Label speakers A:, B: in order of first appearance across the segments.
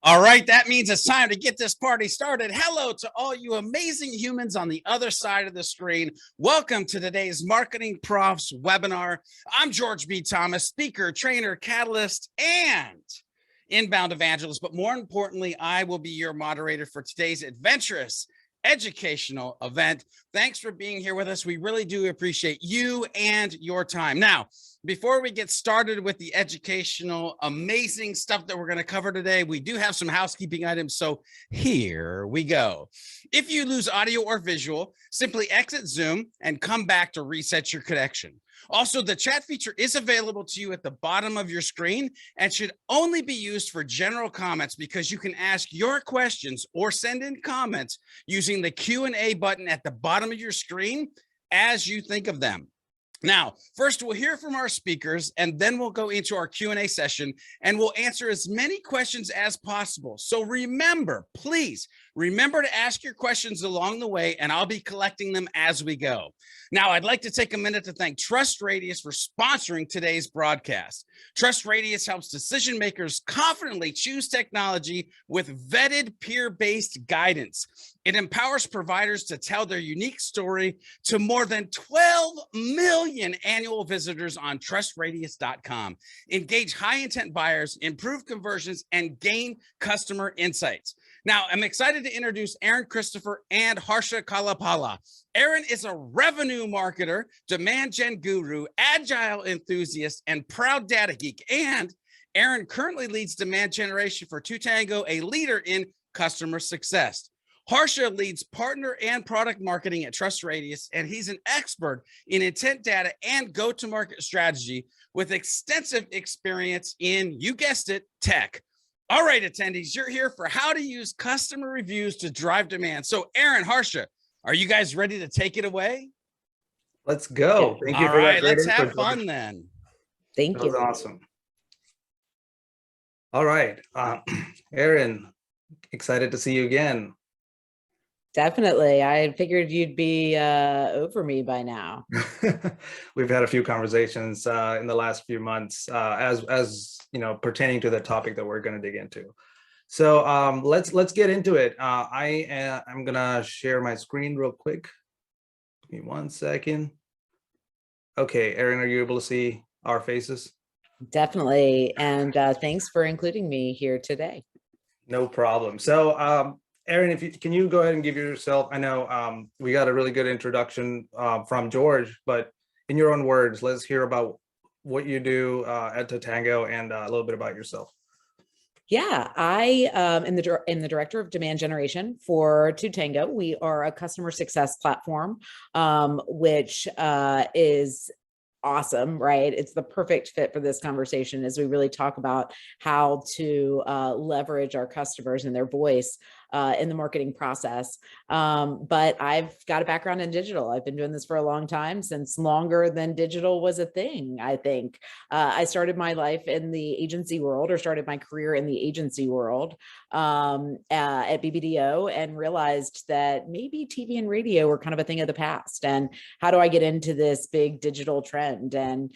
A: All right, that means it's time to get this party started. Hello to all you amazing humans on the other side of the screen. Welcome to today's Marketing Profs webinar. I'm George B. Thomas, speaker, trainer, catalyst, and inbound evangelist. But more importantly, I will be your moderator for today's adventurous educational event. Thanks for being here with us. We really do appreciate you and your time. Now, before we get started with the educational, amazing stuff that we're going to cover today, we do have some housekeeping items. So here we go. If you lose audio or visual, simply exit Zoom and come back to reset your connection. Also, the chat feature is available to you at the bottom of your screen and should only be used for general comments because you can ask your questions or send in comments using the Q&A button at the bottom of your screen as you think of them. Now, first we'll hear from our speakers and then we'll go into our Q&A session and we'll answer as many questions as possible. So remember, please remember to ask your questions along the way and I'll be collecting them as we go. Now, I'd like to take a minute to thank Trust Radius for sponsoring today's broadcast. Trust Radius helps decision makers confidently choose technology with vetted peer-based guidance. It empowers providers to tell their unique story to more than 12 million annual visitors on trustradius.com. Engage high-intent buyers, improve conversions, and gain customer insights. Now, I'm excited to introduce Aaron Christopher and Harsha Kalapala. Aaron is a revenue marketer, demand gen guru, agile enthusiast, and proud data geek. And Aaron currently leads demand generation for Tango, a leader in customer success. Harsha leads partner and product marketing at Trust Radius, and he's an expert in intent data and go-to-market strategy with extensive experience in, you guessed it, tech. All right, attendees, you're here for how to use customer reviews to drive demand. So Aaron, Harsha, are you guys ready to take it away?
B: Let's go.
A: Thank you. All right, let's have fun then.
C: Thank you.
B: That was awesome. All right, Aaron, excited to see you again.
C: Definitely. I figured you'd be over me by now.
B: We've had a few conversations in the last few months as you know, pertaining to the topic that we're going to dig into. So let's get into it. I'm gonna share my screen real quick. Give me 1 second. Okay, Aaron, are you able to see our faces?
C: Definitely. And thanks for including me here today.
B: No problem. So Aaron, can you go ahead and give yourself, I know we got a really good introduction from George, but in your own words, let's hear about what you do at Tango and a little bit about yourself.
C: Yeah, I am the director of demand generation for Tango. We are a customer success platform, which is awesome, right? It's the perfect fit for this conversation as we really talk about how to leverage our customers and their voice in the marketing process. But I've got a background in digital. I've been doing this for a long time, since longer than digital was a thing, I think. I started my life in the agency world, or started my career in the agency world at BBDO, and realized that maybe TV and radio were kind of a thing of the past. And how do I get into this big digital trend? And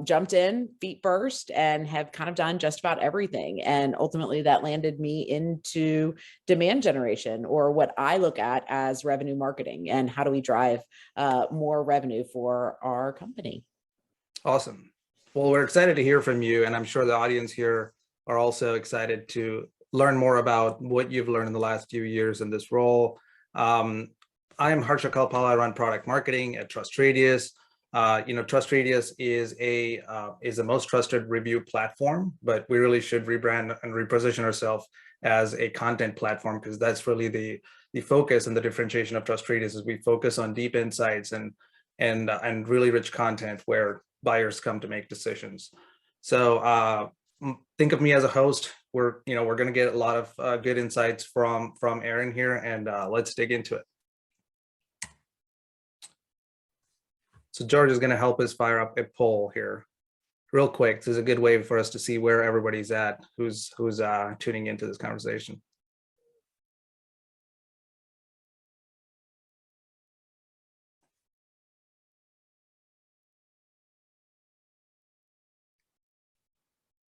C: jumped in feet first and have kind of done just about everything. And ultimately that landed me into demand generation, or what I look at as revenue marketing, and how do we drive more revenue for our company.
B: Awesome. Well, we're excited to hear from you, and I'm sure the audience here are also excited to learn more about what you've learned in the last few years in this role. I'm Harsha Kalpala. I run product marketing at Trust Radius. You know, Trust Radius is the most trusted review platform, but we really should rebrand and reposition ourselves as a content platform, because that's really the focus and the differentiation of Trust Radius. Is we focus on deep insights and really rich content where buyers come to make decisions. So think of me as a host. We're going to get a lot of good insights from Aaron here, and let's dig into it. So George is going to help us fire up a poll here real quick. This is a good way for us to see where everybody's at, who's tuning into this conversation.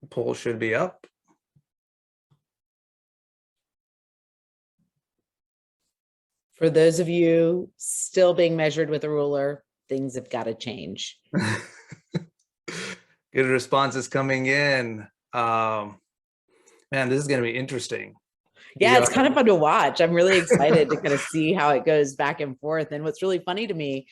B: The poll should be up.
C: For those of you still being measured with a ruler, things have got to change.
B: Good responses coming in. Man, this is going to be interesting.
C: Yeah, it's kind of fun to watch. I'm really excited to kind of see how it goes back and forth. And what's really funny to me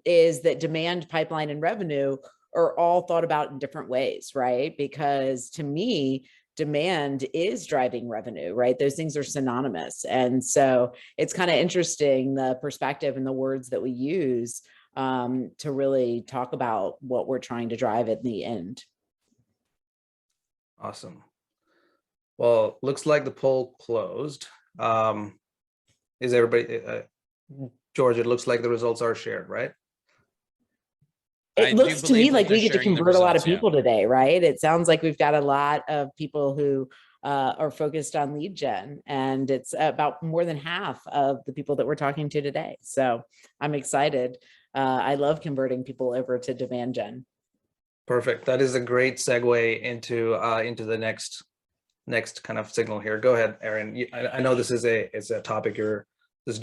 C: is that demand, pipeline, and revenue are all thought about in different ways, right? Because to me, demand is driving revenue, right? Those things are synonymous. And so it's kind of interesting, the perspective and the words that we use to really talk about what we're trying to drive at the end.
B: Awesome. Well, looks like the poll closed. Is everybody, George, it looks like the results are shared, right?
C: It looks to me like we get to convert a lot of people today, right? It sounds like we've got a lot of people who are focused on lead gen, and it's about more than half of the people that we're talking to today. So I'm excited. I love converting people over to demand gen.
B: Perfect. That is a great segue into the next kind of signal here. Go ahead, Erin. I know this is a topic
C: it's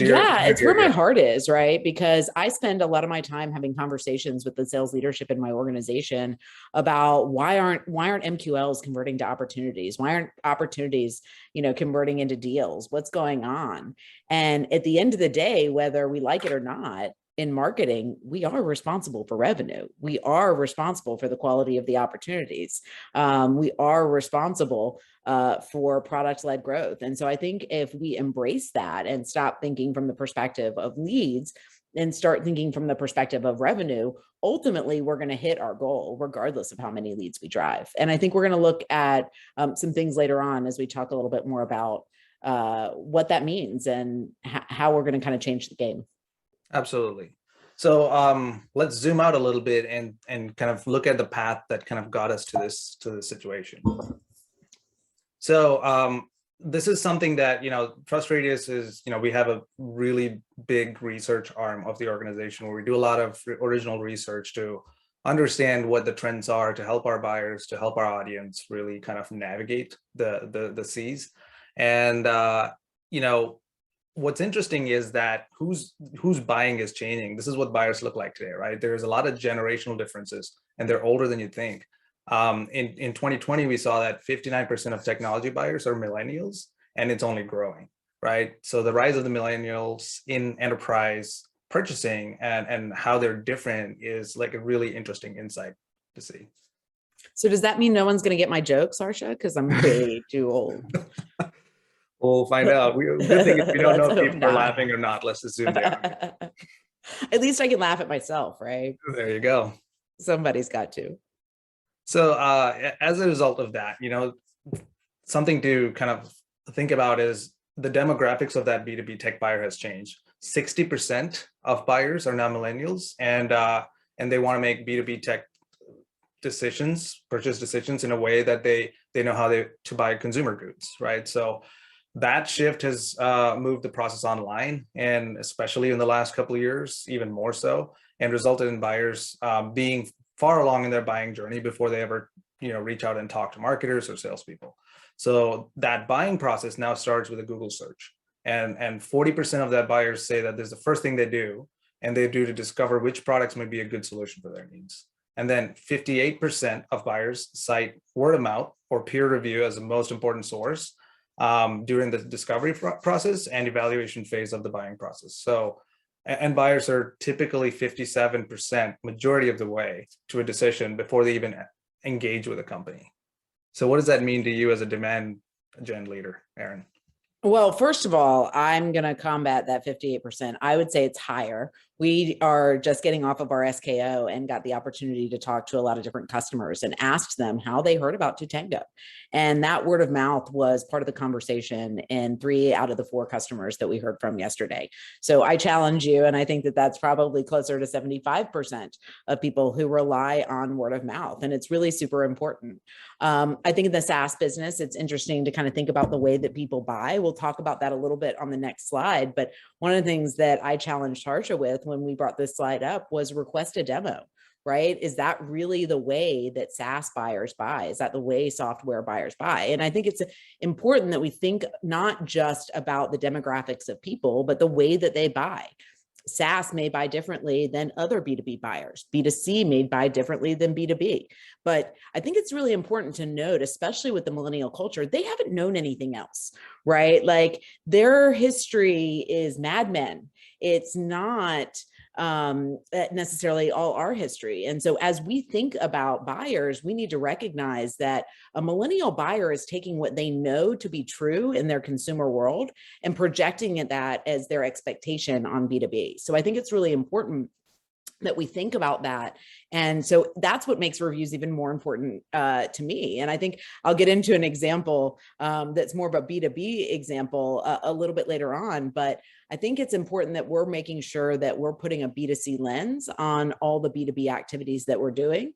C: where my heart is, right? Because I spend a lot of my time having conversations with the sales leadership in my organization about why aren't MQLs converting to opportunities? Why aren't opportunities, converting into deals? What's going on? And at the end of the day, whether we like it or not, in marketing, we are responsible for revenue. We are responsible for the quality of the opportunities. We are responsible for product-led growth. And so I think if we embrace that and stop thinking from the perspective of leads and start thinking from the perspective of revenue, ultimately we're going to hit our goal regardless of how many leads we drive. And I think we're going to look at some things later on as we talk a little bit more about what that means and how we're going to kind of change the game.
B: Absolutely. So let's zoom out a little bit and kind of look at the path that kind of got us to this situation. So this is something that, Trust Radius is, we have a really big research arm of the organization where we do a lot of original research to understand what the trends are, to help our buyers, to help our audience really kind of navigate the seas. And, what's interesting is that who's buying is changing. This is what buyers look like today, right? There's a lot of generational differences, and they're older than you think. In 2020, we saw that 59% of technology buyers are millennials, and it's only growing, right? So the rise of the millennials in enterprise purchasing and how they're different is like a really interesting insight to see.
C: So does that mean no one's going to get my jokes, Harsha? Because I'm way too old.
B: We'll find out. Good thing is we don't know if people are laughing or not. Let's assume they are.
C: At least I can laugh at myself, right?
B: There you go.
C: Somebody's got to.
B: So as a result of that, something to kind of think about is the demographics of that B2B tech buyer has changed. 60% of buyers are now millennials, and they want to make B2B tech purchase decisions in a way that they know how to buy consumer goods, right? So that shift has moved the process online, and especially in the last couple of years, even more so, and resulted in buyers being far along in their buying journey before they ever, reach out and talk to marketers or salespeople. So that buying process now starts with a Google search, and 40% of that buyers say that this is the first thing they do, and they do to discover which products might be a good solution for their needs. And then 58% of buyers cite word of mouth or peer review as the most important source during the discovery process and evaluation phase of the buying process. So, and buyers are typically 57% majority of the way to a decision before they even engage with a company. So what does that mean to you as a demand gen leader, Erin?
C: Well, first of all, I'm going to combat that 58%. I would say it's higher. We are just getting off of our SKO and got the opportunity to talk to a lot of different customers and asked them how they heard about Tutango. And that word of mouth was part of the conversation in 3 out of the 4 customers that we heard from yesterday. So I challenge you, and I think that that's probably closer to 75% of people who rely on word of mouth. And it's really super important. I think in the SaaS business, it's interesting to kind of think about the way that people buy. We'll talk about that a little bit on the next slide. But one of the things that I challenged Harsha with when we brought this slide up was request a demo, right? Is that really the way that SaaS buyers buy? Is that the way software buyers buy? And I think it's important that we think not just about the demographics of people, but the way that they buy. SaaS may buy differently than other B2B buyers. B2C may buy differently than B2B. But I think it's really important to note, especially with the millennial culture, they haven't known anything else, right? Like their history is Mad Men. It's not necessarily all our history. And so as we think about buyers, we need to recognize that a millennial buyer is taking what they know to be true in their consumer world and projecting that as their expectation on B2B. So I think it's really important that we think about that. And so that's what makes reviews even more important to me. And I think I'll get into an example that's more of a B2B example a little bit later on, but I think it's important that we're making sure that we're putting a B2C lens on all the B2B activities that we're doing,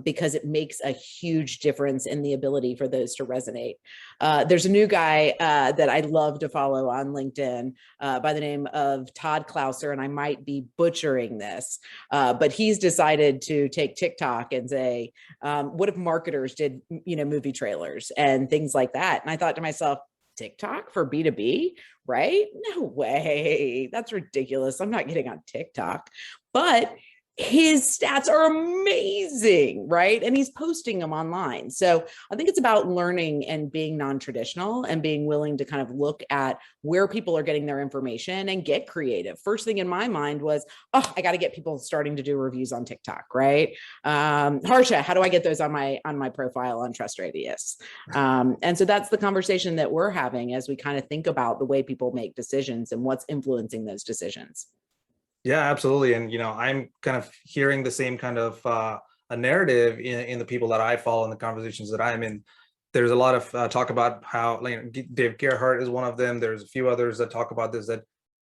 C: because it makes a huge difference in the ability for those to resonate. There's a new guy that I love to follow on LinkedIn by the name of Todd Clouser, and I might be butchering this, but he's decided to take TikTok and say, what if marketers did, movie trailers and things like that? And I thought to myself, TikTok for B2B, right? No way. That's ridiculous. I'm not getting on TikTok. But his stats are amazing, right? And he's posting them online. So I think it's about learning and being non-traditional and being willing to kind of look at where people are getting their information and get creative. First thing in my mind was, oh, I got to get people starting to do reviews on TikTok, right? Harsha, how do I get those on my profile on Trust Radius? And so that's the conversation that we're having as we kind of think about the way people make decisions and what's influencing those decisions.
B: Yeah, absolutely. And, I'm kind of hearing the same kind of a narrative in the people that I follow and the conversations that I'm in. There's a lot of talk about how Dave Gerhardt is one of them. There's a few others that talk about this, that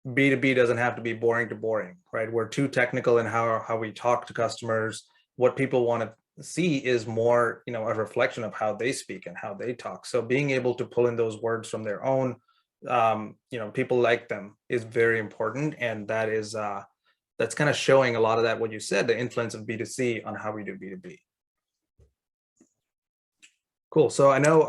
B: B2B doesn't have to be boring to boring, right? We're too technical in how we talk to customers. What people want to see is more, a reflection of how they speak and how they talk. So being able to pull in those words from their own people like them is very important, and that is that's kind of showing a lot of that, what you said, the influence of B2C on how we do B2B. Cool. So I know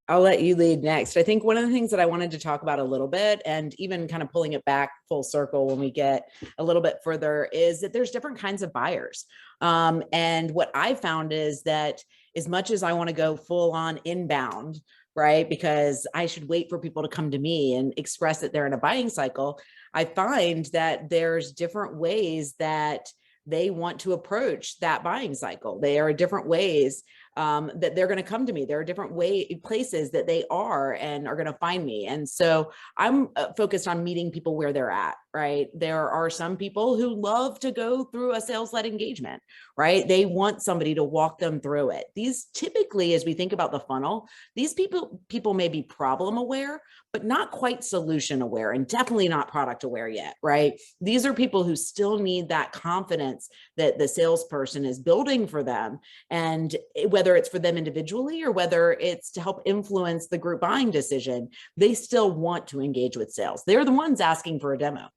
C: I'll let you lead next. I think one of the things that I wanted to talk about a little bit, and even kind of pulling it back full circle when we get a little bit further, is that there's different kinds of buyers. And what I found is that as much as I want to go full on inbound, right, because I should wait for people to come to me and express that they're in a buying cycle, I find that there's different ways that they want to approach that buying cycle. There are different ways that they're going to come to me. There are different places that they are and are going to find me. And so I'm focused on meeting people where they're at, right? There are some people who love to go through a sales-led engagement, right? They want somebody to walk them through it. These typically, as we think about the funnel, these people may be problem aware, but not quite solution aware, and definitely not product aware yet, right? These are people who still need that confidence that the salesperson is building for them. And whether it's for them individually or whether it's to help influence the group buying decision, they still want to engage with sales. They're the ones asking for a demo.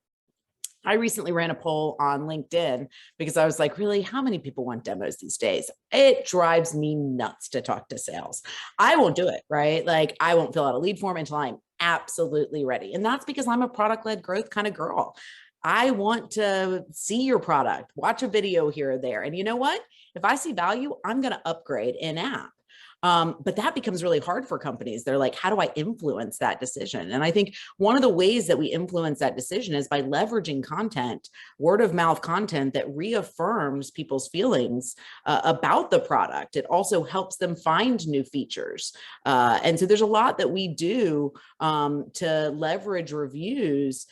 C: I recently ran a poll on LinkedIn because I was like, really, how many people want demos these days? It drives me nuts to talk to sales. I won't do it, right? Like I won't fill out a lead form until I'm absolutely ready. And that's because I'm a product-led growth kind of girl. I want to see your product, watch a video here or there. And you know what? If I see value, I'm going to upgrade in app. But that becomes really hard for companies. They're like, how do I influence that decision? And I think one of the ways that we influence that decision is by leveraging content, word of mouth content that reaffirms people's feelings about the product. It also helps them find new features. And so there's a lot that we do to leverage reviews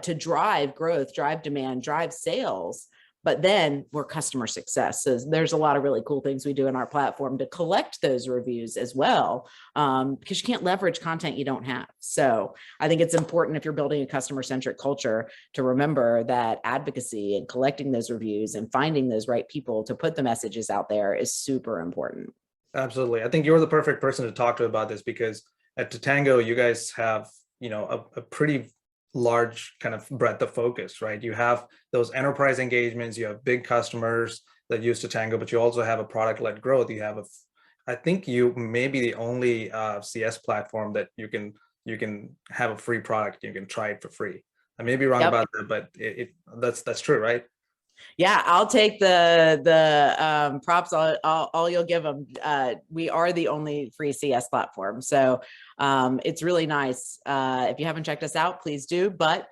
C: to drive growth, drive demand, drive sales. But then we're customer success. So there's a lot of really cool things we do in our platform to collect those reviews as well, because you can't leverage content you don't have. So I think it's important, if you're building a customer-centric culture, to remember that advocacy and collecting those reviews and finding those right people to put the messages out there is super important.
B: Absolutely. I think you're the perfect person to talk to about this, because at Tatango, you guys have, a pretty large kind of breadth of focus, right? You have those enterprise engagements, you have big customers that use Tango, but you also have a product-led growth. You have I think you may be the only CS platform that you can have a free product. You can try it for free. I may be wrong about that, but that's true, right?
C: Yeah, I'll take the props. All you'll give them. We are the only free CS platform, so it's really nice. If you haven't checked us out, please do. But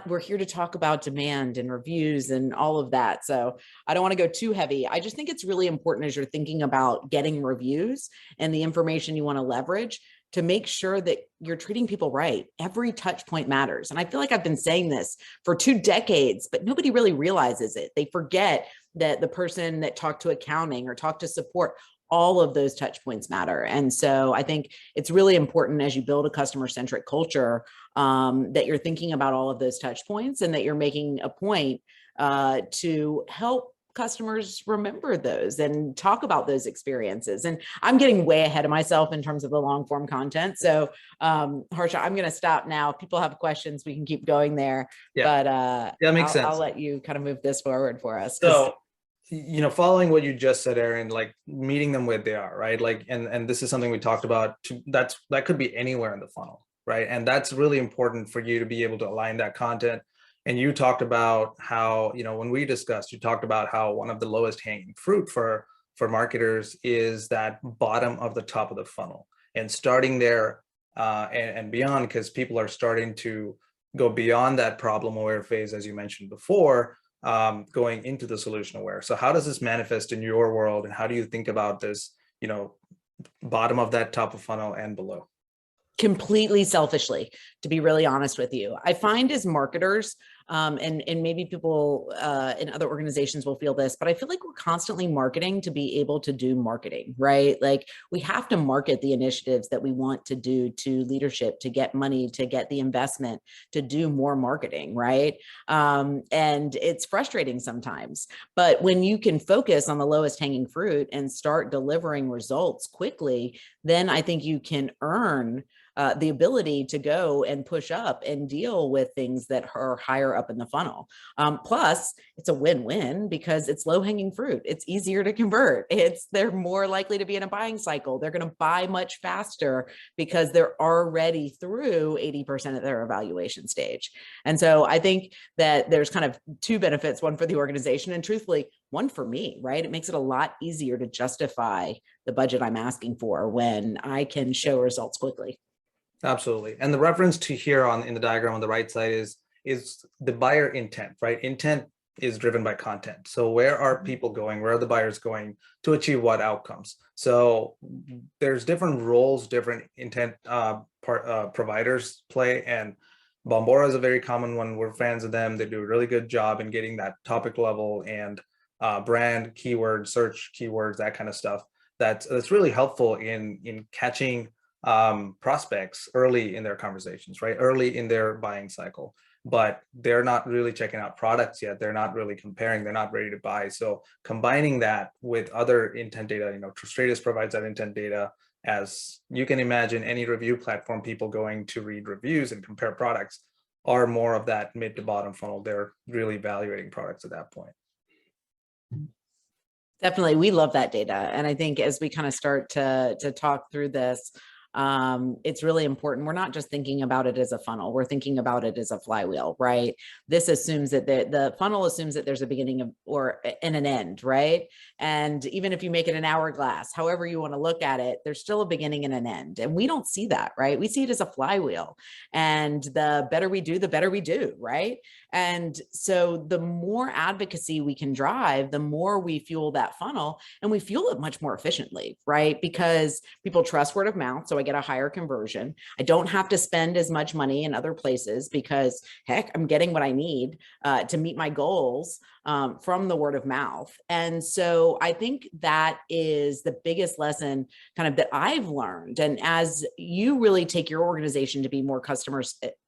C: we're here to talk about demand and reviews and all of that. So I don't want to go too heavy. I just think it's really important as you're thinking about getting reviews and the information you want to leverage to make sure that you're treating people right. Every touch point matters. And I feel like I've been saying this for 2 decades, but nobody really realizes it. They forget that the person that talked to accounting or talked to support, all of those touch points matter. And so I think it's really important as you build a customer-centric culture that you're thinking about all of those touch points and that you're making a point to help customers remember those and talk about those experiences. And I'm getting way ahead of myself in terms of the long form content. So Harsha, I'm going to stop now. If people have questions, we can keep going there.
B: Yeah.
C: But
B: that makes sense.
C: I'll let you kind of move this forward for us.
B: So, following what you just said, Aaron, like meeting them where they are, right? Like, and this is something we talked about. That could be anywhere in the funnel, right? And that's really important for you to be able to align that content. And you talked about how, when we discussed, you talked about how one of the lowest hanging fruit for marketers is that bottom of the top of the funnel, and starting there and beyond, because people are starting to go beyond that problem aware phase, as you mentioned before, going into the solution aware. So how does this manifest in your world, and how do you think about this, bottom of that top of funnel and below?
C: Completely selfishly, to be really honest with you, I find as marketers, and maybe people in other organizations will feel this, but I feel like we're constantly marketing to be able to do marketing, right? Like we have to market the initiatives that we want to do to leadership, to get money, to get the investment, to do more marketing, right? And it's frustrating sometimes, but when you can focus on the lowest hanging fruit and start delivering results quickly, then I think you can earn the ability to go and push up and deal with things that are higher up in the funnel. Plus, it's a win-win because it's low-hanging fruit. It's easier to convert. They're more likely to be in a buying cycle. They're going to buy much faster because they're already through 80% of their evaluation stage. And so I think that there's kind of 2 benefits, one for the organization and truthfully, one for me, right? It makes it a lot easier to justify the budget I'm asking for when I can show results quickly.
B: Absolutely. And the reference to here in the diagram on the right side is the buyer intent, right? Intent is driven by content. So where are people going? Where are the buyers going to achieve what outcomes? So there's different roles, different intent providers play, and Bombora is a very common one. We're fans of them. They do a really good job in getting that topic level and brand keywords, search keywords, that kind of stuff. That's really helpful in catching prospects early in their conversations, right? Early in their buying cycle, but they're not really checking out products yet. They're not really comparing. They're not ready to buy. So combining that with other intent data, Stratus provides that intent data. As you can imagine, any review platform, people going to read reviews and compare products are more of that mid to bottom funnel. They're really evaluating products at that point.
C: Definitely. We love that data. And I think as we kind of start to talk through this, it's really important. We're not just thinking about it as a funnel. We're thinking about it as a flywheel, right? This assumes that the funnel assumes that there's a beginning and an end, right? And even if you make it an hourglass, however you want to look at it, there's still a beginning and an end. And we don't see that, right? We see it as a flywheel. And the better we do, the better we do, right? And so the more advocacy we can drive, the more we fuel that funnel, and we fuel it much more efficiently, right? Because people trust word of mouth. So I get a higher conversion. I don't have to spend as much money in other places because heck, I'm getting what I need to meet my goals from the word of mouth. And so I think that is the biggest lesson kind of that I've learned. And as you really take your organization to be more customer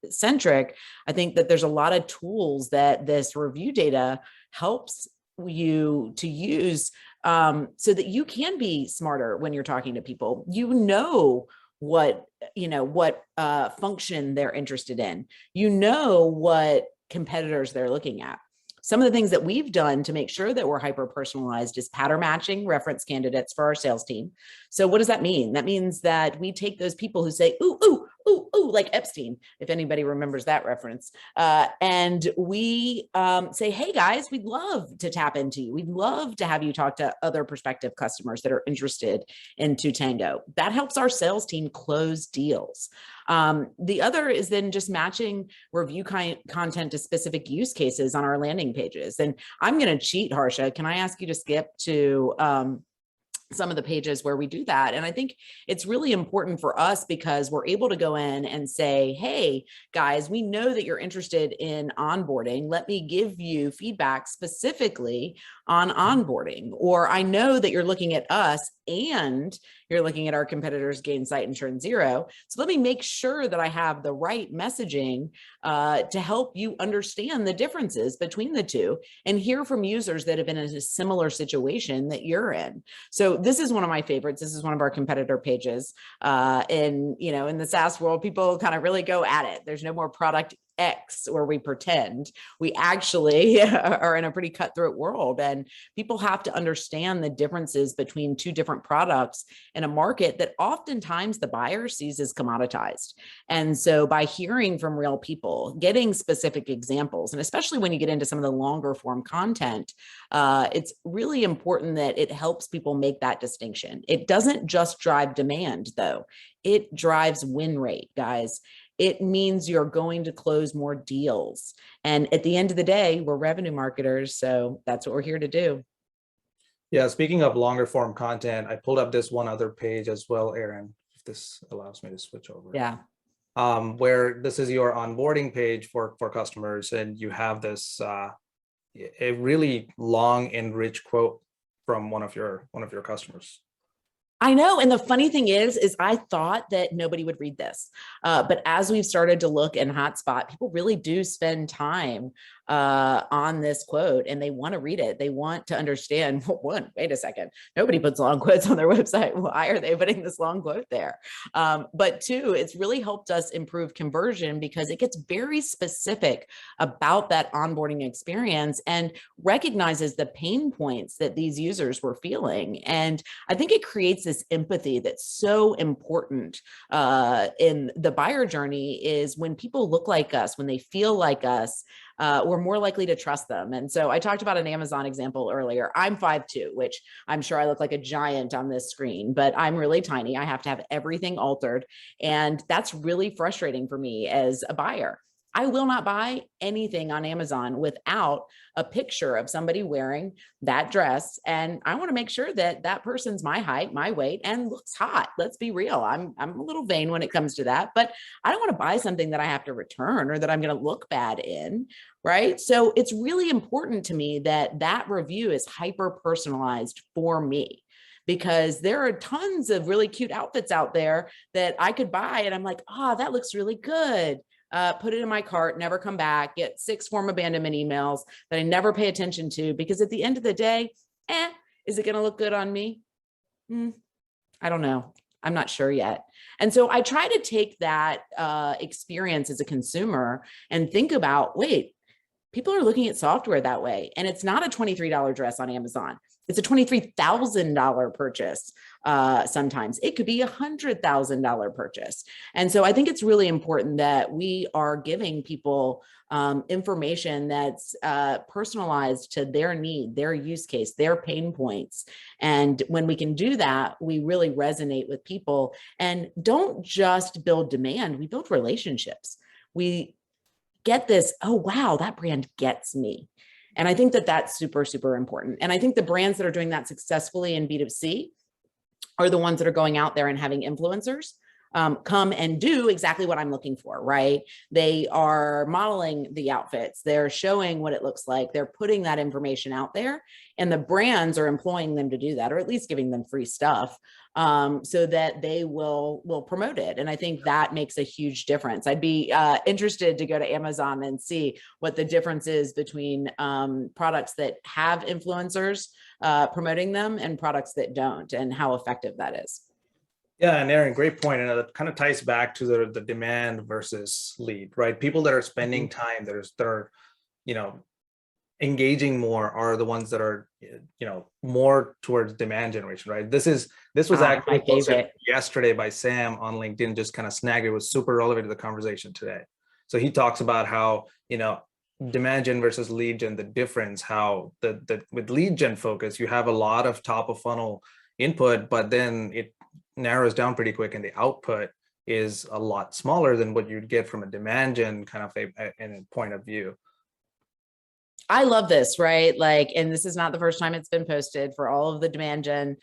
C: centric, I think that there's a lot of tools that this review data helps you to use so that you can be smarter when you're talking to people. what, what function they're interested in. You know what competitors they're looking at. Some of the things that we've done to make sure that we're hyper personalized is pattern matching reference candidates for our sales team. So what does that mean? That means that we take those people who say, ooh, ooh, ooh, ooh, like Epstein, if anybody remembers that reference. And we say, hey guys, we'd love to tap into you. We'd love to have you talk to other prospective customers that are interested in Tango. That helps our sales team close deals. The other is then just matching review content to specific use cases on our landing pages. And I'm going to cheat, Harsha. Can I ask you to skip to some of the pages where we do that? And I think it's really important for us because we're able to go in and say, hey guys, we know that you're interested in onboarding. Let me give you feedback specifically on onboarding. Or I know that you're looking at us and you're looking at our competitors, Gainsight and ShernZero. So let me make sure that I have the right messaging to help you understand the differences between the two and hear from users that have been in a similar situation that you're in. So this is one of my favorites. This is one of our competitor pages. In the SaaS world, people kind of really go at it. There's no more product X where we pretend. We actually are in a pretty cutthroat world, and people have to understand the differences between two different products in a market that oftentimes the buyer sees as commoditized. And so by hearing from real people, getting specific examples, and especially when you get into some of the longer form content, it's really important that it helps people make that distinction. It doesn't just drive demand though. It drives win rate, guys. It means you're going to close more deals. And at the end of the day, we're revenue marketers. So that's what we're here to do.
B: Yeah, speaking of longer form content, I pulled up this one other page as well, Aaron, if this allows me to switch over.
C: Yeah.
B: Where this is your onboarding page for customers, and you have this a really long and rich quote from one of your customers.
C: I know. And the funny thing is I thought that nobody would read this. But as we've started to look in Hotspot, people really do spend time on this quote and they want to read it. They want to understand, one, wait a second, nobody puts long quotes on their website. Why are they putting this long quote there? But two, it's really helped us improve conversion because it gets very specific about that onboarding experience and recognizes the pain points that these users were feeling. And I think it creates this empathy that's so important in the buyer journey. Is when people look like us, when they feel like us, we're more likely to trust them. And so I talked about an Amazon example earlier. I'm 5'2", which I'm sure I look like a giant on this screen, but I'm really tiny. I have to have everything altered. And that's really frustrating for me as a buyer. I will not buy anything on Amazon without a picture of somebody wearing that dress. And I want to make sure that that person's my height, my weight, and looks hot. Let's be real. I'm a little vain when it comes to that, but I don't want to buy something that I have to return or that I'm going to look bad in, right? So it's really important to me that that review is hyper personalized for me, because there are tons of really cute outfits out there that I could buy. And I'm like, oh, that looks really good. Put it in my cart, never come back, get 6 form abandonment emails that I never pay attention to, because at the end of the day, is it going to look good on me? I don't know. I'm not sure yet. And so I try to take that experience as a consumer and think about, wait, people are looking at software that way. And it's not a $23 dress on Amazon. It's a $23,000 purchase. Sometimes it could be $100,000 purchase. And so I think it's really important that we are giving people information that's personalized to their need, their use case, their pain points. And when we can do that, we really resonate with people and don't just build demand, we build relationships. We get this, oh, wow, that brand gets me. And I think that that's super, super important. And I think the brands that are doing that successfully in B2C are the ones that are going out there and having influencers come and do exactly what I'm looking for, right? They are modeling the outfits. They're showing what it looks like. They're putting that information out there, and the brands are employing them to do that, or at least giving them free stuff so that they will promote it. And I think that makes a huge difference. I'd be interested to go to Amazon and see what the difference is between products that have influencers promoting them and products that don't, and how effective that is.
B: Yeah, and Aaron, great point. And it kind of ties back to the demand versus lead, right? People that are spending time, that are, you know, engaging more are the ones that are, more towards demand generation, right? This was
C: My
B: actually posted
C: favorite.
B: yesterday by Sam on LinkedIn, just kind of snagged it. It was super relevant to the conversation today. So he talks about how, demand gen versus lead gen, the difference, how the with lead gen focus, you have a lot of top of funnel input, but then it narrows down pretty quick and the output is a lot smaller than what you'd get from a demand gen kind of a point of view.
C: I love this, right? Like, and this is not the first time it's been posted for all of the demand gen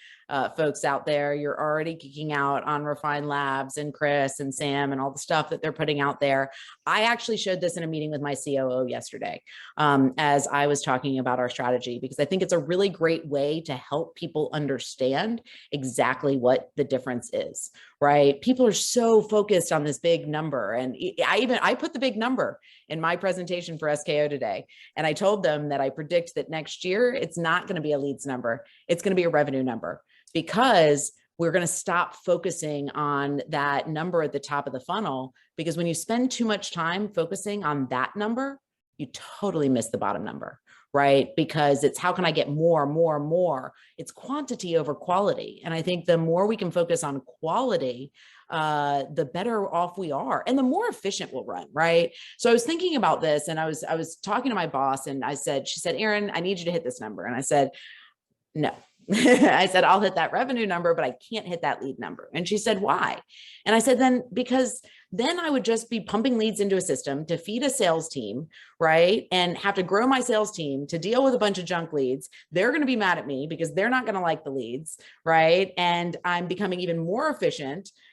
C: folks out there. You're already geeking out on Refine Labs and Chris and Sam and all the stuff that they're putting out there. I actually showed this in a meeting with my COO yesterday as I was talking about our strategy, because I think it's a really great way to help people understand exactly what the difference is, right? People are so focused on this big number. And I put the big number in my presentation for SKO today. And I told them that I predict that next year, it's not going to be a leads number. It's going to be a revenue number, because we're going to stop focusing on that number at the top of the funnel. Because when you spend too much time focusing on that number, you totally miss the bottom number, right? Because it's how can I get more? It's quantity over quality. And I think the more we can focus on quality, the better off we are and the more efficient we'll run, right? So I was thinking about this, and I was talking to my boss, and she said, Aaron, I need you to hit this number. And I said, no. I said, I'll hit that revenue number, but I can't hit that lead number. And she said, why? And I said, because then I would just be pumping leads into a system to feed a sales team, right? And have to grow my sales team to deal with a bunch of junk leads. They're going to be mad at me because they're not going to like the leads, right? And I'm becoming even more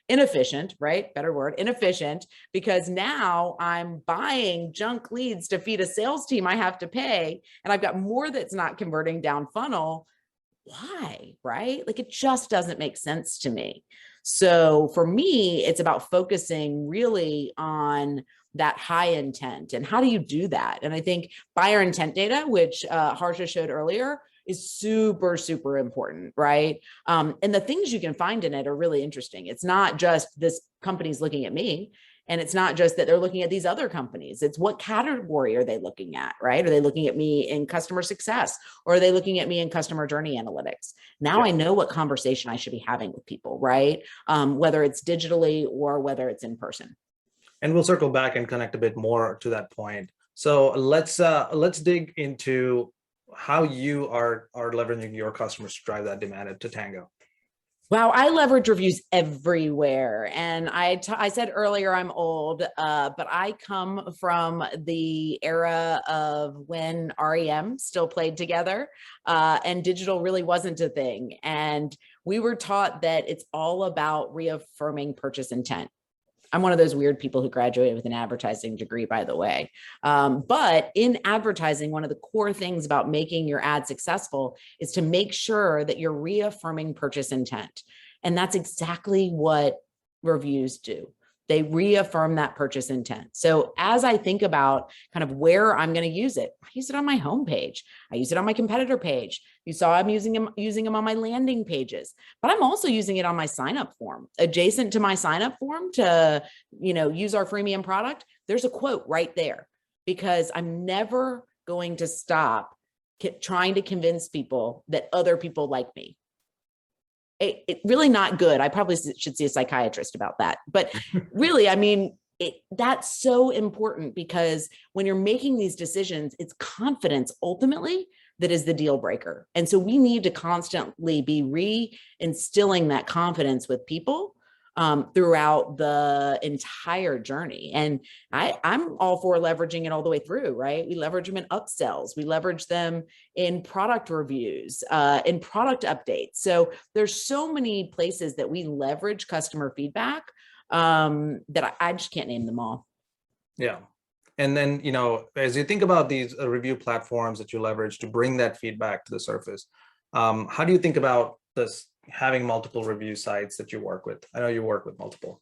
C: inefficient, right? Better word, inefficient, because now I'm buying junk leads to feed a sales team I have to pay. And I've got more that's not converting down funnel. Why, right? Like, it just doesn't make sense to me. So for me, it's about focusing really on that high intent. And how do you do that? And I think buyer intent data, which Harsha showed earlier, is super, super important, right? And the things you can find in it are really interesting. It's not just this company's looking at me. And it's not just that they're looking at these other companies. It's what category are they looking at, right? Are they looking at me in customer success, or are they looking at me in customer journey analytics? Now I know what conversation I should be having with people, right? Whether it's digitally or whether it's in person.
B: And we'll circle back and connect a bit more to that point. So let's dig into how you are leveraging your customers to drive that demand to Tango.
C: Wow, I leverage reviews everywhere. And I said earlier, I'm old, but I come from the era of when REM still played together, and digital really wasn't a thing. And we were taught that it's all about reaffirming purchase intent. I'm one of those weird people who graduated with an advertising degree, by the way. But in advertising, one of the core things about making your ad successful is to make sure that you're reaffirming purchase intent. And that's exactly what reviews do. They reaffirm that purchase intent. So as I think about kind of where I'm going to use it, I use it on my homepage. I use it on my competitor page. You saw I'm using them on my landing pages, but I'm also using it on my sign-up form. Adjacent to my sign-up form to, use our freemium product, there's a quote right there, because I'm never going to stop trying to convince people that other people like me. It really not good. I probably should see a psychiatrist about that. But really, I mean, that's so important, because when you're making these decisions, it's confidence ultimately that is the deal breaker. And so we need to constantly be reinstilling that confidence with people throughout the entire journey. And I'm all for leveraging it all the way through, right? We leverage them in upsells. We leverage them in product reviews, in product updates. So there's so many places that we leverage customer feedback that I just can't name them all.
B: Yeah. And then, as you think about these review platforms that you leverage to bring that feedback to the surface, how do you think about this, having multiple review sites that you work with? I know you work with multiple.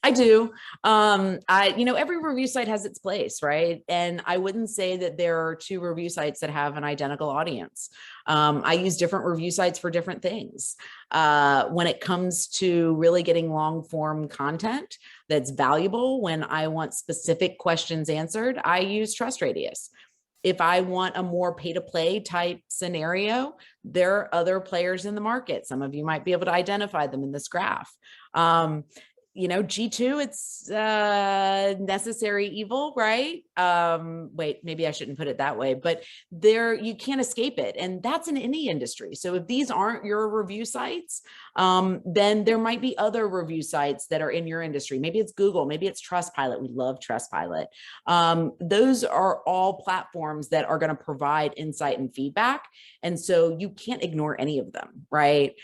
C: I do. Every review site has its place, right? And I wouldn't say that there are two review sites that have an identical audience. I use different review sites for different things. When it comes to really getting long form content that's valuable, when I want specific questions answered, I use Trust Radius. If I want a more pay to play type scenario, there are other players in the market. Some of you might be able to identify them in this graph. G2, it's necessary evil, right? Wait, maybe I shouldn't put it that way, but you can't escape it. And that's in any industry. So if these aren't your review sites, then there might be other review sites that are in your industry. Maybe it's Google, maybe it's Trustpilot. We love Trustpilot. Those are all platforms that are going to provide insight and feedback. And so you can't ignore any of them, right?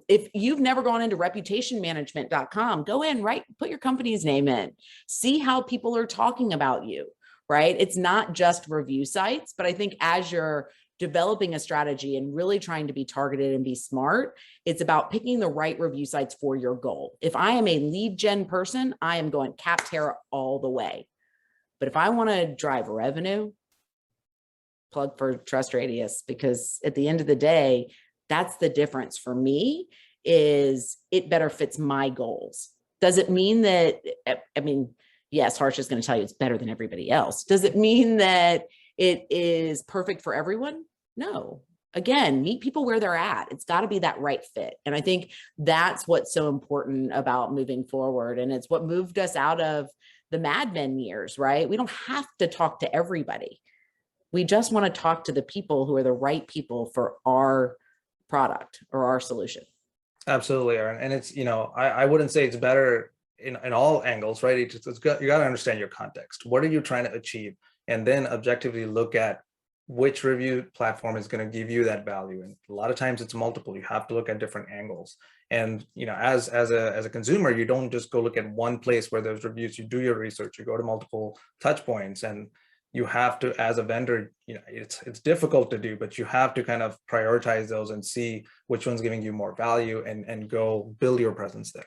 C: If you've never gone into reputationmanagement.com, go in, right? Put your company's name in, see how people are talking about you, right? It's not just review sites, but I think as you're developing a strategy and really trying to be targeted and be smart, it's about picking the right review sites for your goal. If I am a lead gen person, I am going Capterra all the way. But if I want to drive revenue, plug for Trust Radius, because at the end of the day, that's the difference for me, is it better fits my goals. Does it mean that, yes, Harsh is going to tell you it's better than everybody else. Does it mean that it is perfect for everyone? No. Again, meet people where they're at. It's got to be that right fit. And I think that's what's so important about moving forward. And it's what moved us out of the Mad Men years, right? We don't have to talk to everybody. We just want to talk to the people who are the right people for our product or our solution.
B: Absolutely, Aaron. And it's, I wouldn't say it's better in all angles, right? You got to understand your context. What are you trying to achieve? And then objectively look at which review platform is going to give you that value. And a lot of times it's multiple. You have to look at different angles. And, as a consumer, you don't just go look at one place where there's reviews. You do your research, you go to multiple touch points, and you have to, as a vendor, it's difficult to do, but you have to kind of prioritize those and see which one's giving you more value and go build your presence there.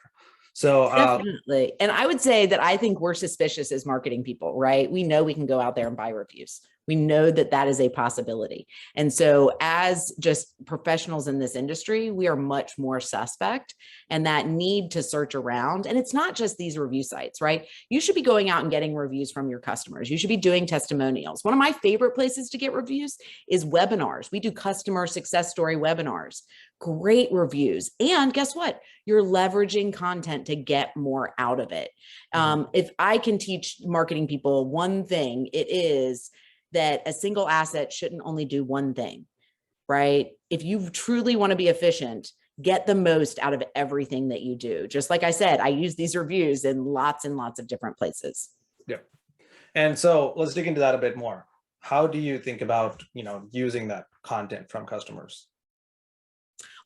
B: So
C: definitely. And I would say that I think we're suspicious as marketing people, right? We know we can go out there and buy reviews. We know that that is a possibility. And so as just professionals in this industry, we are much more suspect, and that need to search around. And it's not just these review sites, right? You should be going out and getting reviews from your customers. You should be doing testimonials. One of my favorite places to get reviews is webinars. We do customer success story webinars. Great reviews. And guess what? You're leveraging content to get more out of it. If I can teach marketing people one thing, it is that a single asset shouldn't only do one thing, right? If you truly want to be efficient, get the most out of everything that you do. Just like I said, I use these reviews in lots and lots of different places.
B: Yeah. And so let's dig into that a bit more. How do you think about, using that content from customers?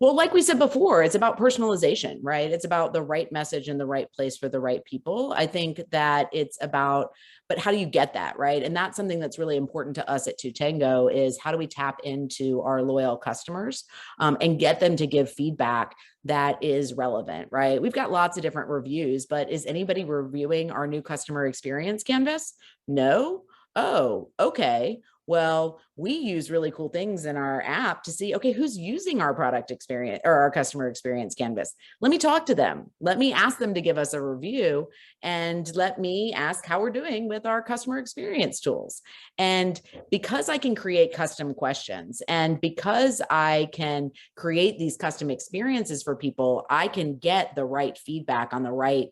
C: Well, like we said before, it's about personalization, right? It's about the right message in the right place for the right people. I think that it's about, but how do you get that, right? And that's something that's really important to us at 2Tango, is how do we tap into our loyal customers and get them to give feedback that is relevant, right? We've got lots of different reviews, but is anybody reviewing our new customer experience canvas? No. Oh, okay. Well, we use really cool things in our app to see, okay, who's using our product experience or our customer experience canvas? Let me talk to them. Let me ask them to give us a review, and let me ask how we're doing with our customer experience tools. And because I can create custom questions, and because I can create these custom experiences for people, I can get the right feedback on the right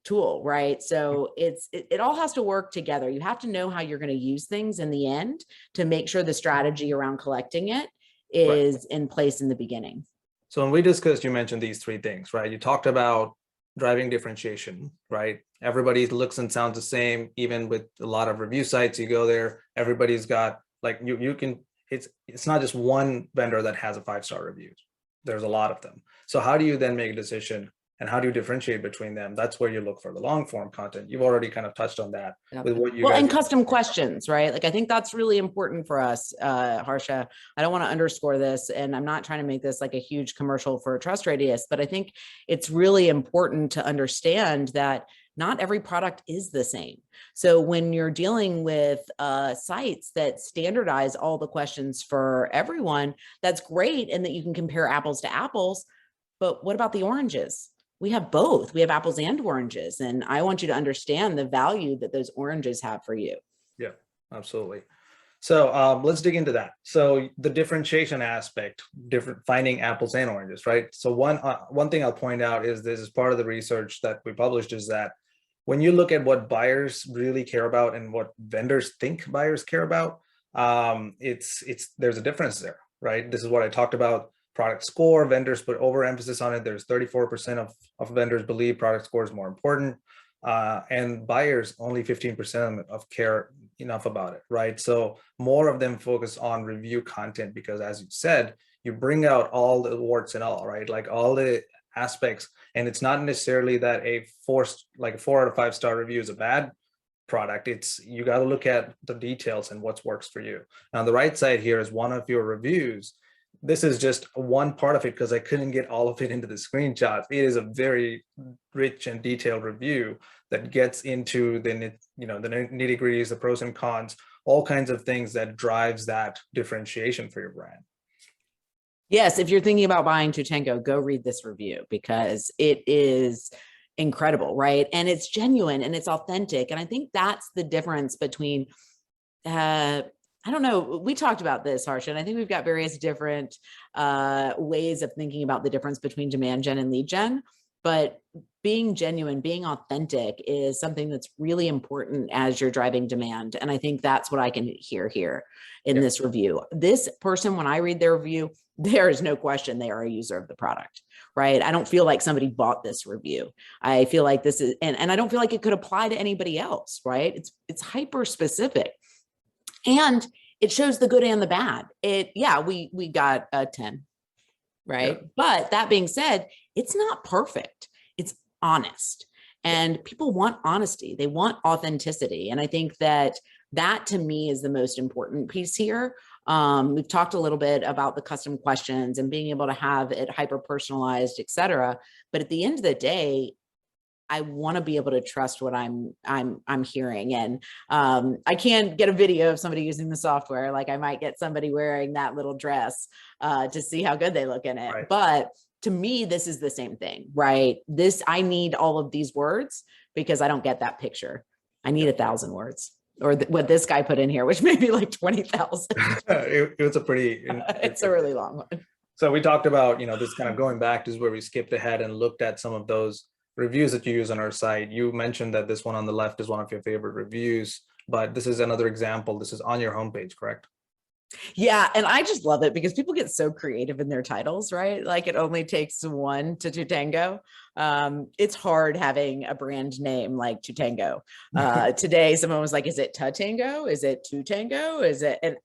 C: tool, right? So it all has to work together. You have to know how you're going to use things in the end to make sure the strategy around collecting it is in place in the beginning.
B: So when we discussed, you mentioned these three things, right? You talked about driving differentiation, right? Everybody looks and sounds the same. Even with a lot of review sites, you go there, everybody's got, like, you can, it's not just one vendor that has a 5-star review. There's a lot of them. So how do you then make a decision? and how do you differentiate between them? That's where you look for the long form content. You've already kind of touched on that with what you
C: well,
B: guys
C: and custom questions, right? Like, I think that's really important for us, Harsha. I don't want to underscore this, and I'm not trying to make this like a huge commercial for Trust Radius, but I think it's really important to understand that not every product is the same. So when you're dealing with sites that standardize all the questions for everyone, that's great, and that you can compare apples to apples. But what about the oranges? We have both. We have apples and oranges. And I want you to understand the value that those oranges have for you.
B: Yeah, absolutely. So let's dig into that. So the differentiation aspect, finding apples and oranges, right? So one thing I'll point out is this is part of the research that we published, is that when you look at what buyers really care about and what vendors think buyers care about, there's a difference there, right? This is what I talked about. Product score, vendors put overemphasis on it. There's 34% of vendors believe product score is more important, and buyers only 15% of care enough about it, right? So more of them focus on review content because, as you said, you bring out all the warts and all, right? Like all the aspects, and it's not necessarily that a 4 out of 5 star review is a bad product. It's, you got to look at the details and what works for you. Now, on the right side here is one of your reviews. This is just one part of it because I couldn't get all of it into the screenshot. It is a very rich and detailed review that gets into the nitty gritties, the pros and cons, all kinds of things that drives that differentiation for your brand.
C: Yes, if you're thinking about buying Tutango, go read this review because it is incredible, right? And it's genuine and it's authentic. And I think that's the difference between I don't know. We talked about this, Harsha, and I think we've got various different ways of thinking about the difference between demand gen and lead gen. But being genuine, being authentic is something that's really important as you're driving demand. And I think that's what I can hear here in this review. This person, when I read their review, there is no question they are a user of the product, right? I don't feel like somebody bought this review. I feel like this is, and I don't feel like it could apply to anybody else, right? It's hyper specific. And it shows the good and the bad. We got a 10, right? Yeah. But that being said, it's not perfect. It's honest. And people want honesty. They want authenticity. And I think that to me is the most important piece here. We've talked a little bit about the custom questions and being able to have it hyper personalized, et cetera. But at the end of the day, I want to be able to trust what I'm hearing. And I can't get a video of somebody using the software. Like I might get somebody wearing that little dress to see how good they look in it. Right. But to me, this is the same thing, right? I need all of these words because I don't get that picture. I need 1,000 words, or what this guy put in here, which may be like 20,000.
B: It was a pretty,
C: it's a really long one.
B: So we talked about, this kind of going back is where we skipped ahead and looked at some of those reviews that you use on our site. You mentioned that this one on the left is one of your favorite reviews, but this is another example. This is on your homepage, correct?
C: Yeah. And I just love it because people get so creative in their titles, right? Like it only takes one to Tutango. It's hard having a brand name like Tutango. Today, someone was like, is it Tutango? Is it Tutango? Is it? And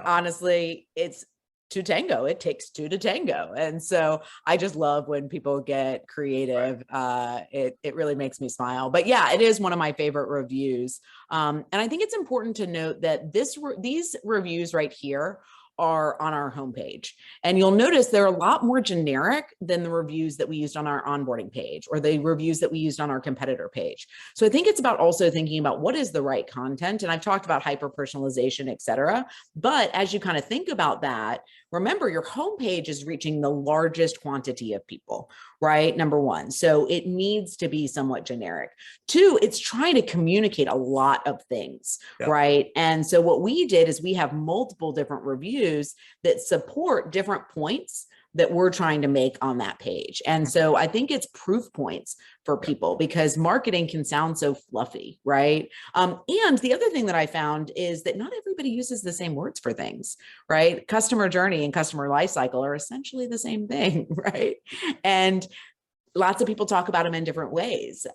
C: honestly, it's Tutango. It takes 2 to tango. And so I just love when people get creative. It really makes me smile. But yeah, it is one of my favorite reviews. And I think it's important to note that these reviews right here are on our homepage. And you'll notice they're a lot more generic than the reviews that we used on our onboarding page or the reviews that we used on our competitor page. So I think it's about also thinking about what is the right content. And I've talked about hyper personalization, et cetera. But as you kind of think about that, remember your homepage is reaching the largest quantity of people, right? Number one. So it needs to be somewhat generic. 2, it's trying to communicate a lot of things, right? And so what we did is we have multiple different reviews that support different points that we're trying to make on that page. And so I think it's proof points for people because marketing can sound so fluffy, right? And the other thing that I found is that not everybody uses the same words for things, right? Customer journey and customer lifecycle are essentially the same thing, right? And lots of people talk about them in different ways.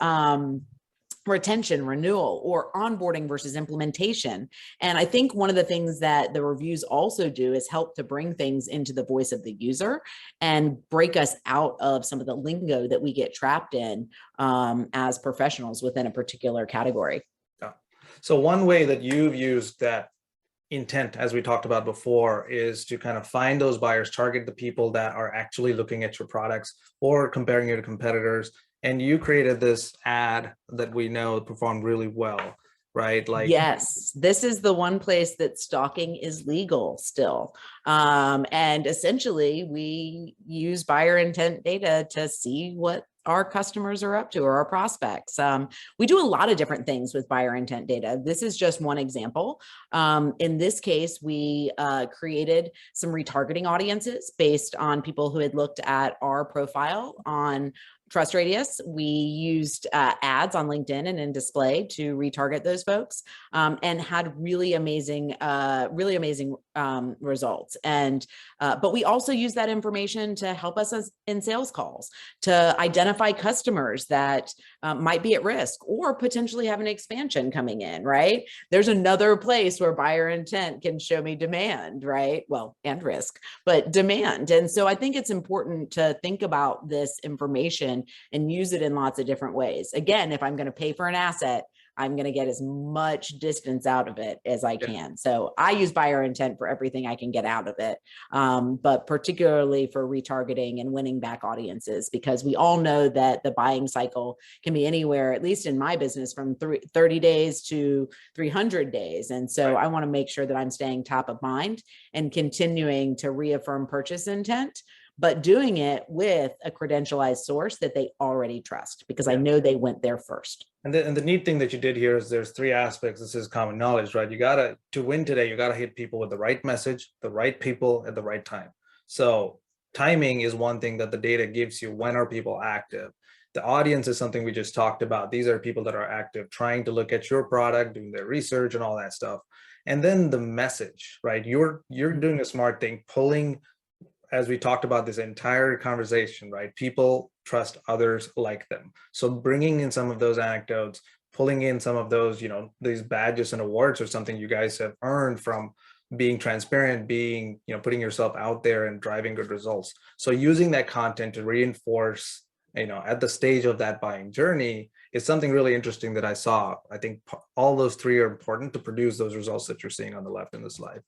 C: retention, renewal, or onboarding versus implementation. And I think one of the things that the reviews also do is help to bring things into the voice of the user and break us out of some of the lingo that we get trapped in as professionals within a particular category.
B: Yeah. So one way that you've used that intent, as we talked about before, is to kind of find those buyers, target the people that are actually looking at your products or comparing you to competitors. And you created this ad that we know performed really well, right? Like,
C: yes, this is the one place that stalking is legal still. And essentially we use buyer intent data to see what our customers are up to, or our prospects. We do a lot of different things with buyer intent data. This is just one example. In this case, we created some retargeting audiences based on people who had looked at our profile on Trust Radius. We used ads on LinkedIn and in display to retarget those folks, and had really amazing results. And but we also use that information to help us in sales calls to identify customers that might be at risk or potentially have an expansion coming in. Right? There's another place where buyer intent can show me demand, right? Well, and risk, but demand. And so I think it's important to think about this information and use it in lots of different ways. Again, if I'm going to pay for an asset, I'm going to get as much distance out of it as I can. So I use buyer intent for everything I can get out of it, but particularly for retargeting and winning back audiences, because we all know that the buying cycle can be anywhere, at least in my business, from 30 days to 300 days. And so I want to make sure that I'm staying top of mind and continuing to reaffirm purchase intent, but doing it with a credentialized source that they already trust, because I know they went there first.
B: And the neat thing that you did here is there's three aspects. This is common knowledge, right? To win today, you gotta hit people with the right message, the right people at the right time. So timing is one thing that the data gives you. When are people active? The audience is something we just talked about. These are people that are active, trying to look at your product, doing their research and all that stuff. And then the message, right? You're doing a smart thing, pulling, as we talked about this entire conversation, right? People trust others like them. So bringing in some of those anecdotes, pulling in some of those, these badges and awards or something you guys have earned from being transparent, being, putting yourself out there and driving good results. So using that content to reinforce, at the stage of that buying journey is something really interesting that I saw. I think all those three are important to produce those results that you're seeing on the left in the slide.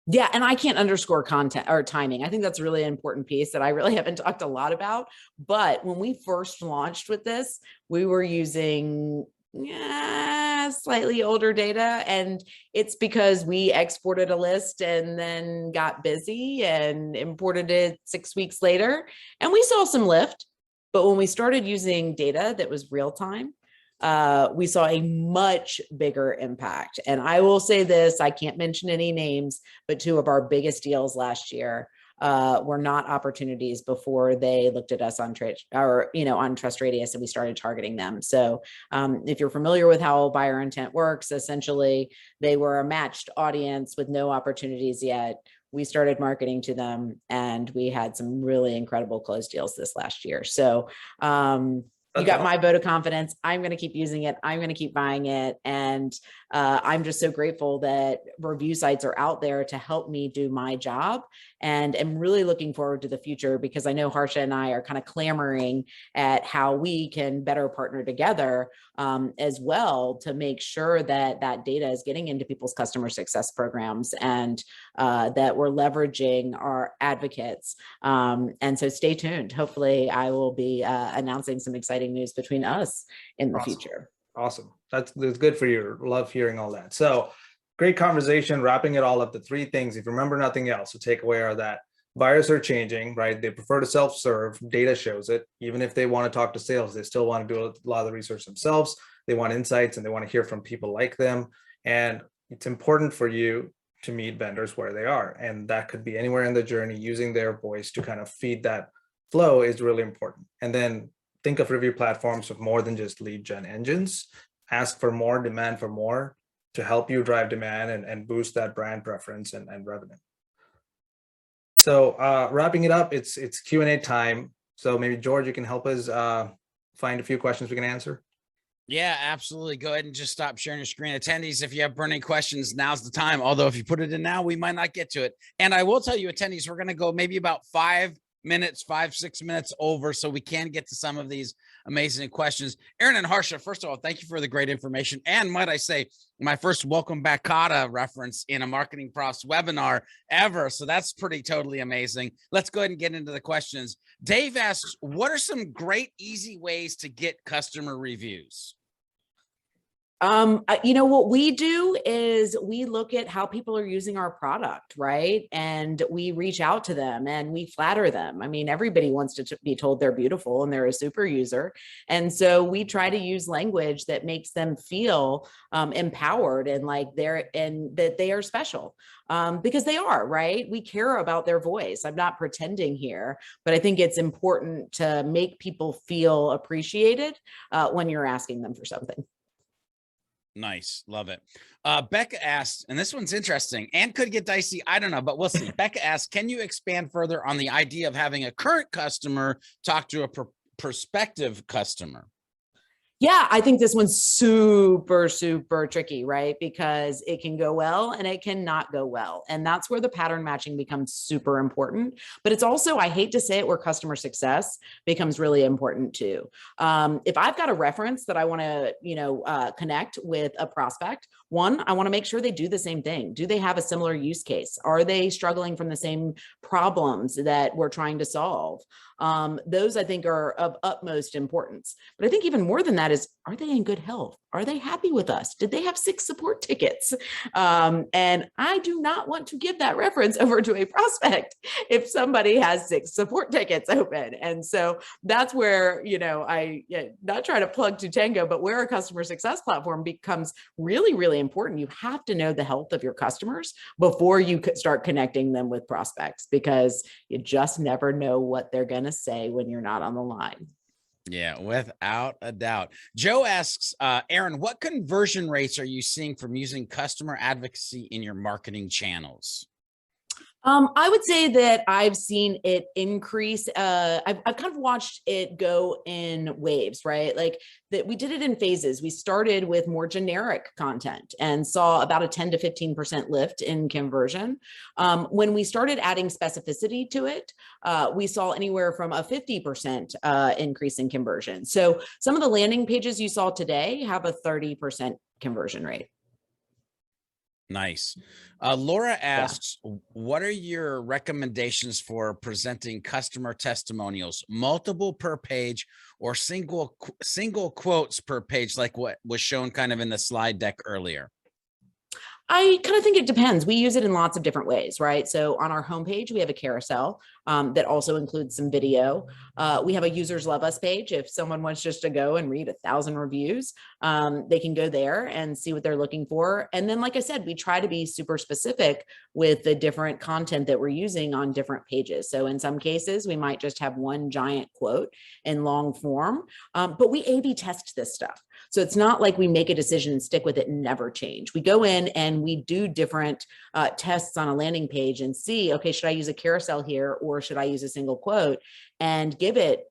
C: Yeah. And I can't underscore content or timing. I think that's a really important piece that I really haven't talked a lot about. But when we first launched with this, we were using slightly older data. And it's because we exported a list and then got busy and imported it 6 weeks later. And we saw some lift. But when we started using data that was real time, we saw a much bigger impact. And I will say this, I can't mention any names, but two of our biggest deals last year were not opportunities before they looked at us on on Trust Radius, and we started targeting them. So if you're familiar with how buyer intent works, essentially they were a matched audience with no opportunities yet. We started marketing to them, and we had some really incredible closed deals this last year. So you got my vote of confidence. I'm going to keep using it. I'm going to keep buying it. And I'm just so grateful that review sites are out there to help me do my job. And I'm really looking forward to the future, because I know Harsha and I are kind of clamoring at how we can better partner together as well to make sure that that data is getting into people's customer success programs, and that we're leveraging our advocates. And so stay tuned. Hopefully I will be announcing some exciting news between us in the future.
B: Awesome. That's good for you. Love hearing all that. So great conversation, wrapping it all up to three things. If you remember nothing else, the takeaway are that buyers are changing, right? They prefer to self-serve. Data shows it. Even if they want to talk to sales, they still want to do a lot of the research themselves. They want insights and they want to hear from people like them. And it's important for you to meet vendors where they are. And that could be anywhere in the journey. Using their voice to kind of feed that flow is really important. And then think of review platforms of more than just lead gen engines. Ask for more, demand for more to help you drive demand and boost that brand preference and revenue. So wrapping it up, it's Q&A time. So maybe George, you can help us find a few questions we can answer.
A: Yeah, absolutely. Go ahead and just stop sharing your screen. Attendees, if you have burning questions, now's the time. Although if you put it in now, we might not get to it. And I will tell you, attendees, we're going to go maybe about 6 minutes over so we can get to some of these amazing questions. Aaron and Harsha, first of all, thank you for the great information. And might I say, my first welcome back Kata reference in a Marketing Profs webinar ever. So that's pretty totally amazing. Let's go ahead and get into the questions. Dave asks, what are some great, easy ways to get customer reviews?
C: What we do is we look at how people are using our product, right? And we reach out to them and we flatter them. I mean, everybody wants to be told they're beautiful and they're a super user. And so we try to use language that makes them feel empowered and like that they are special. Because they are, right? We care about their voice. I'm not pretending here, but I think it's important to make people feel appreciated when you're asking them for something.
A: Nice. Love it. Becca asked, and this one's interesting and could get dicey. I don't know, but we'll see. Becca asked, can you expand further on the idea of having a current customer talk to a prospective customer?
C: Yeah, I think this one's super, super tricky, right? Because it can go well and it cannot go well. And that's where the pattern matching becomes super important. But it's also, I hate to say it, where customer success becomes really important too. If I've got a reference that I want to, connect with a prospect, one, I want to make sure they do the same thing. Do they have a similar use case? Are they struggling from the same problems that we're trying to solve? Those I think are of utmost importance. But I think even more than that is, are they in good health? Are they happy with us? Did they have 6 support tickets? And I do not want to give that reference over to a prospect if somebody has 6 support tickets open. And so that's where, I not try to plug to Tango, but where a customer success platform becomes really, really important. You have to know the health of your customers before you could start connecting them with prospects, because you just never know what they're going to say when you're not on the line.
A: Yeah, without a doubt. Joe asks, Aaron, what conversion rates are you seeing from using customer advocacy in your marketing channels?
C: I would say that I've seen it increase. I've kind of watched it go in waves, right? Like that we did it in phases. We started with more generic content and saw about a 10 to 15% lift in conversion. When we started adding specificity to it, we saw anywhere from a 50% increase in conversion. So some of the landing pages you saw today have a 30% conversion rate.
A: Nice. Laura asks, what are your recommendations for presenting customer testimonials, multiple per page or single quotes per page, like what was shown kind of in the slide deck earlier?
C: I kind of think it depends. We use it in lots of different ways, right? So on our homepage, we have a carousel that also includes some video. We have a users love us page. If someone wants just to go and read 1,000 reviews, they can go there and see what they're looking for. And then, like I said, we try to be super specific with the different content that we're using on different pages. So in some cases, we might just have one giant quote in long form, but we A/B test this stuff. So it's not like we make a decision and stick with it and never change. We go in and we do different tests on a landing page and see, okay, should I use a carousel here or should I use a single quote, and give it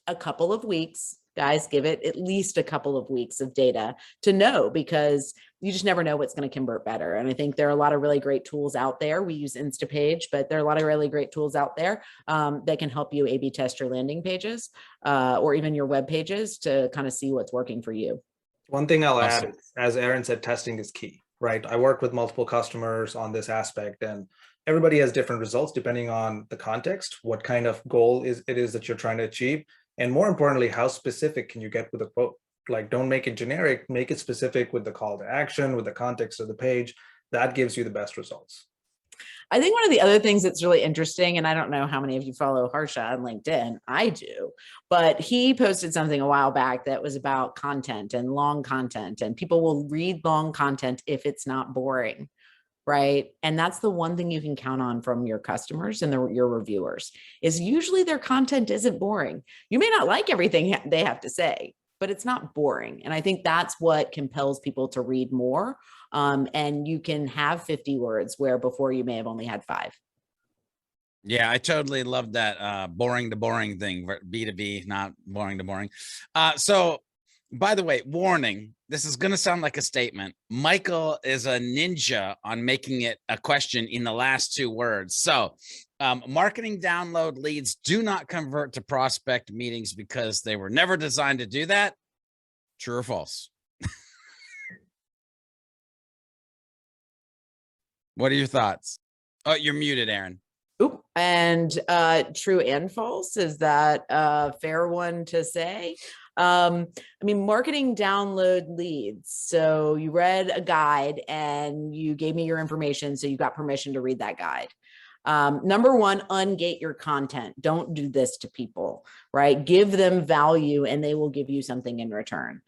C: a couple of weeks. Guys, give it at least a couple of weeks of data to know, because you just never know what's going to convert better. And I think there are a lot of really great tools out there. We use Instapage, but there are a lot of really great tools out there that can help you A/B test your landing pages or even your web pages to kind of see what's working for you.
B: One thing I'll add, as Aaron said, testing is key, right? I work with multiple customers on this aspect, and everybody has different results depending on the context, what kind of goal it is that you're trying to achieve. And more importantly, how specific can you get with a quote? Like, don't make it generic, make it specific with the call to action, with the context of the page. That gives you the best results.
C: I think one of the other things that's really interesting, and I don't know how many of you follow Harsha on LinkedIn, I do, but he posted something a while back that was about content and long content, and people will read long content if it's not boring, right? And that's the one thing you can count on from your customers and your reviewers, is usually their content isn't boring. You may not like everything they have to say, but it's not boring. And I think that's what compels people to read more. And you can have 50 words where before you may have only had 5.
A: Yeah, I totally love that boring to boring thing, B2B, not boring to boring. So By the way, warning, this is going to sound like a statement. Michael is a ninja on making it a question in the last 2 words. So marketing download leads do not convert to prospect meetings because they were never designed to do that. True or false? What are your thoughts? Oh, you're muted, Aaron.
C: Oop. And true and false, is that a fair one to say? I mean, marketing download leads. So you read a guide and you gave me your information, so you got permission to read that guide. Number one, ungate your content. Don't do this to people, right? Give them value and they will give you something in return.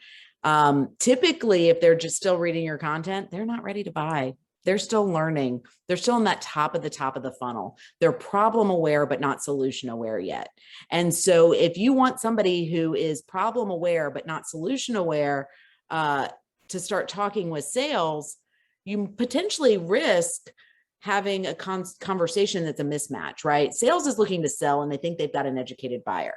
C: Typically, if they're just still reading your content, they're not ready to buy. They're still learning. They're still in that top of the funnel. They're problem aware, but not solution aware yet. And so if you want somebody who is problem aware, but not solution aware, to start talking with sales, you potentially risk having a conversation that's a mismatch, right? Sales is looking to sell and they think they've got an educated buyer.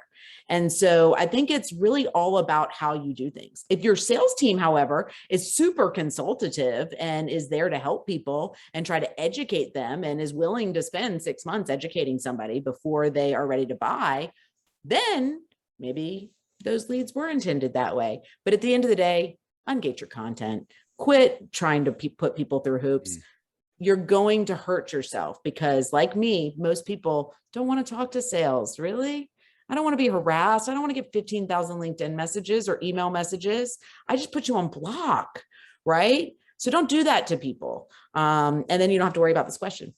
C: And so I think it's really all about how you do things. If your sales team, however, is super consultative and is there to help people and try to educate them and is willing to spend 6 months educating somebody before they are ready to buy, then maybe those leads were intended that way. But at the end of the day, ungate your content. Quit trying to put people through hoops. You're going to hurt yourself because, like me, most people don't want to talk to sales. Really? I don't want to be harassed. I don't want to get 15,000 LinkedIn messages or email messages. I just put you on block, right? So don't do that to people. And then you don't have to worry about this question.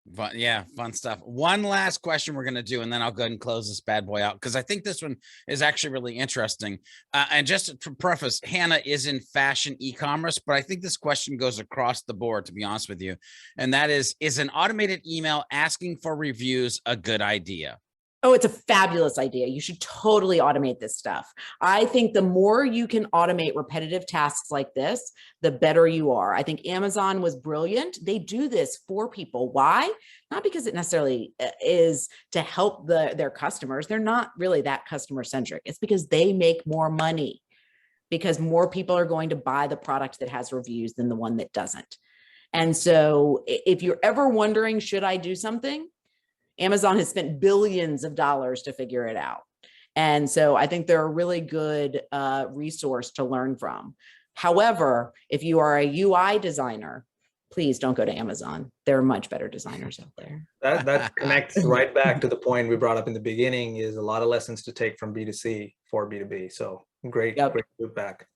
A: But yeah, fun stuff. One last question we're going to do, and then I'll go ahead and close this bad boy out because I think this one is actually really interesting. And just to preface, Hannah is in fashion e-commerce, but I think this question goes across the board, to be honest with you. And that is an automated email asking for reviews a good idea?
C: Oh, it's a fabulous idea. You should totally automate this stuff. I think the more you can automate repetitive tasks like this, the better you are. I think Amazon was brilliant. They do this for people. Why? Not because it necessarily is to help their customers. They're not really that customer centric. It's because they make more money, because more people are going to buy the product that has reviews than the one that doesn't. And so if you're ever wondering, should I do something? Amazon has spent billions of dollars to figure it out. And so I think they're a really good resource to learn from. However, if you are a UI designer, please don't go to Amazon. There are much better designers out there.
B: That connects right back to the point we brought up in the beginning, is a lot of lessons to take from B2C for B2B. So great feedback.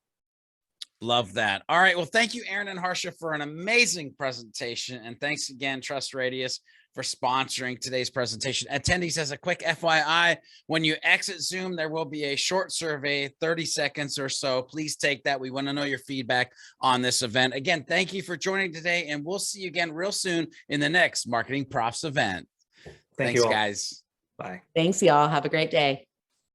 A: Love that. All right. Well, thank you, Aaron and Harsha, for an amazing presentation. And thanks again, Trust Radius, for sponsoring today's presentation. Attendees, as a quick FYI, when you exit Zoom, there will be a short survey, 30 seconds or so. Please take that. We want to know your feedback on this event. Again, thank you for joining today, and we'll see you again real soon in the next Marketing Profs event. Thanks,
B: you all.
A: guys.
B: Bye.
C: Thanks, y'all. Have a great day.